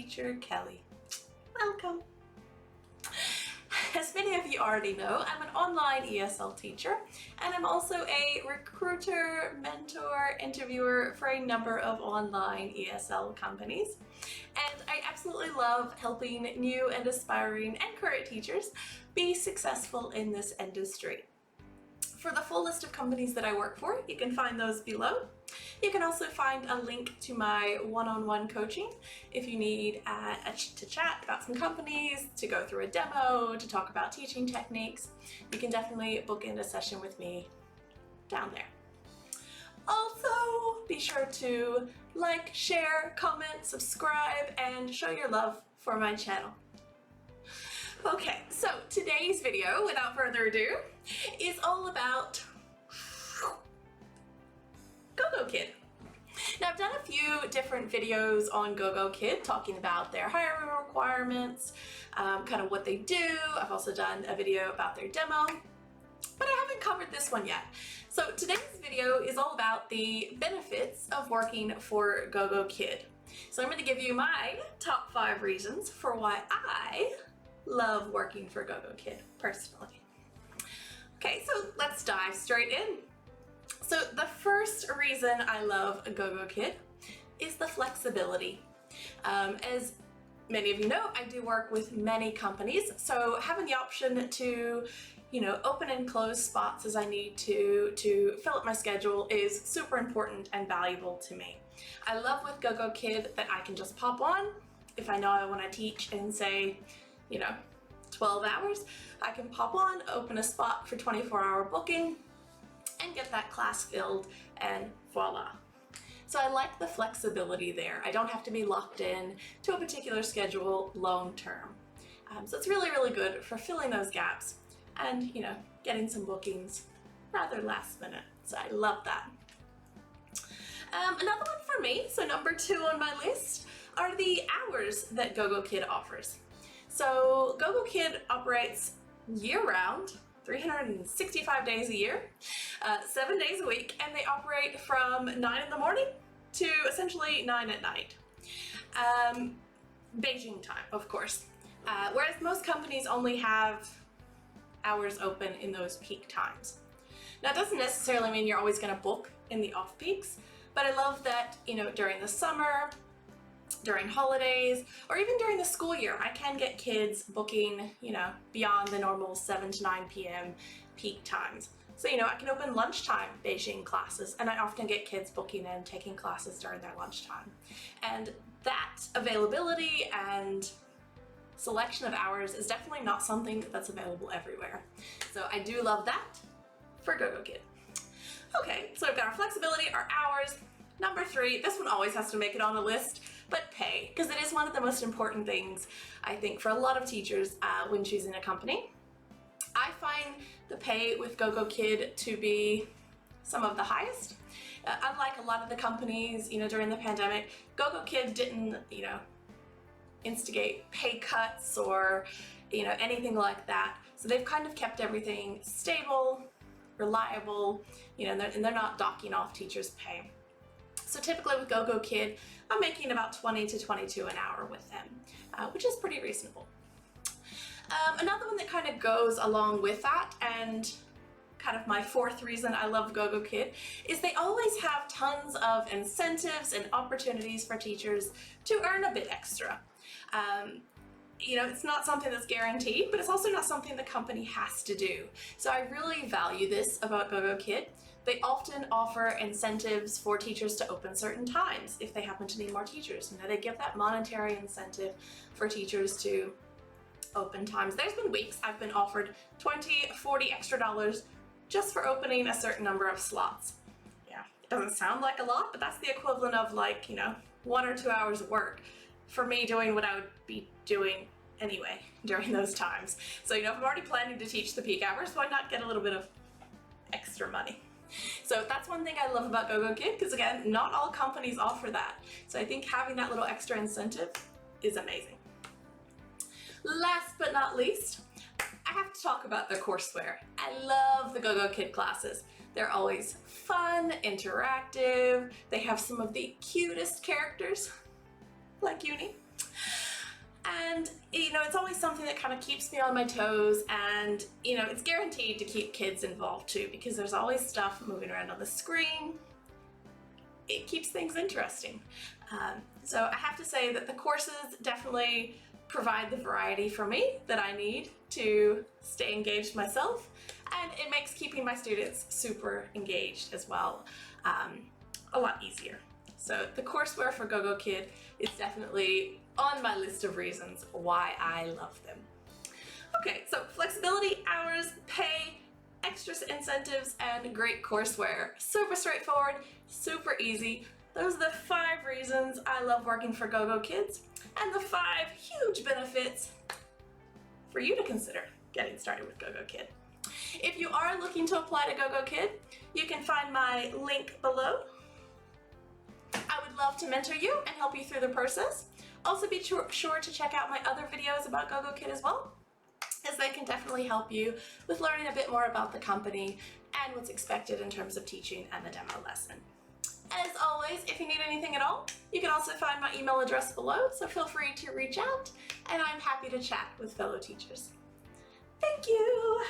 teacher Kelly. Welcome. As many of you already know, I'm an online ESL teacher, and I'm also a recruiter, mentor, interviewer for a number of online ESL companies. And I absolutely love helping new and aspiring and current teachers be successful in this industry. For the full list of companies that I work for, you can find those below. You can also find a link to my one-on-one coaching if you need to chat about some companies, to go through a demo, to talk about teaching techniques. You can definitely book in a session with me down there. Also, be sure to like, share, comment, subscribe, and show your love for my channel. Okay, so today's video, without further ado, is all about GoGoKid. Now, I've done a few different videos on GoGoKid talking about their hiring requirements, kind of what they do. I've also done a video about their demo, but I haven't covered this one yet. So today's video is all about the benefits of working for GoGoKid. So I'm going to give you my top 5 reasons for why I love working for GoGoKid personally. Okay, so let's dive straight in. So the first reason I love GoGoKid is the flexibility. As many of you know, I do work with many companies, so having the option to, open and close spots as I need to fill up my schedule is super important and valuable to me. I love with GoGoKid that I can just pop on if I know I want to teach in, say, 12 hours. I can pop on, open a spot for 24-hour booking, and get that class filled, and voila. So I like the flexibility there. I don't have to be locked in to a particular schedule long term. So it's really, really good for filling those gaps and, getting some bookings rather last minute. So I love that. Another one for me, so number 2 on my list, are the hours that GoGoKid offers. So GoGoKid operates year-round, 365 days a year, 7 days a week, and they operate from 9 in the morning to essentially 9 at night. Beijing time, of course. Whereas most companies only have hours open in those peak times. Now, it doesn't necessarily mean you're always going to book in the off peaks, but I love that, during the summer, during holidays, or even during the school year, I can get kids booking, beyond the normal 7 to 9 p.m. peak times. So, I can open lunchtime Beijing classes, and I often get kids booking and taking classes during their lunchtime. And that availability and selection of hours is definitely not something that's available everywhere. So I do love that for GoGoKid. Okay, so we've got our flexibility, our hours. Number 3, this one always has to make it on a list, but pay, because it is one of the most important things, I think, for a lot of teachers when choosing a company. I find the pay with GoGoKid to be some of the highest. Unlike a lot of the companies, during the pandemic, GoGoKid didn't, instigate pay cuts or, anything like that. So they've kind of kept everything stable, reliable, and they're not docking off teachers' pay. So typically with GoGoKid, I'm making about 20 to 22 an hour with them, which is pretty reasonable. Another one that kind of goes along with that, and kind of my 4th reason I love GoGoKid, is they always have tons of incentives and opportunities for teachers to earn a bit extra. It's not something that's guaranteed, but it's also not something the company has to do. So I really value this about GoGoKid. They often offer incentives for teachers to open certain times if they happen to need more teachers. They give that monetary incentive for teachers to open times. There's been weeks I've been offered $20, $40 extra just for opening a certain number of slots. Yeah, it doesn't sound like a lot, but that's the equivalent of 1 or 2 hours of work for me doing what I would be doing anyway during those times. So, if I'm already planning to teach the peak hours, why not get a little bit of extra money? So that's one thing I love about GoGoKid, because again, not all companies offer that. So I think having that little extra incentive is amazing. Last but not least, I have to talk about their courseware. I love the GoGoKid classes. They're always fun, interactive. They have some of the cutest characters, like Uni. And it's always something that kind of keeps me on my toes, and it's guaranteed to keep kids involved too, because there's always stuff moving around on the screen. It keeps things interesting. So I have to say that the courses definitely provide the variety for me that I need to stay engaged myself, and it makes keeping my students super engaged as well a lot easier. So the courseware for GoGoKid is definitely on my list of reasons why I love them. Okay, so flexibility, hours, pay, extra incentives, and great courseware. Super straightforward, super easy. Those are the 5 reasons I love working for GoGoKids, and the 5 huge benefits for you to consider getting started with GoGoKid. If you are looking to apply to GoGoKid, you can find my link below. I would love to mentor you and help you through the process. Also be sure to check out my other videos about GoGoKid as well, as they can definitely help you with learning a bit more about the company and what's expected in terms of teaching and the demo lesson. As always, if you need anything at all, you can also find my email address below, so feel free to reach out, and I'm happy to chat with fellow teachers. Thank you!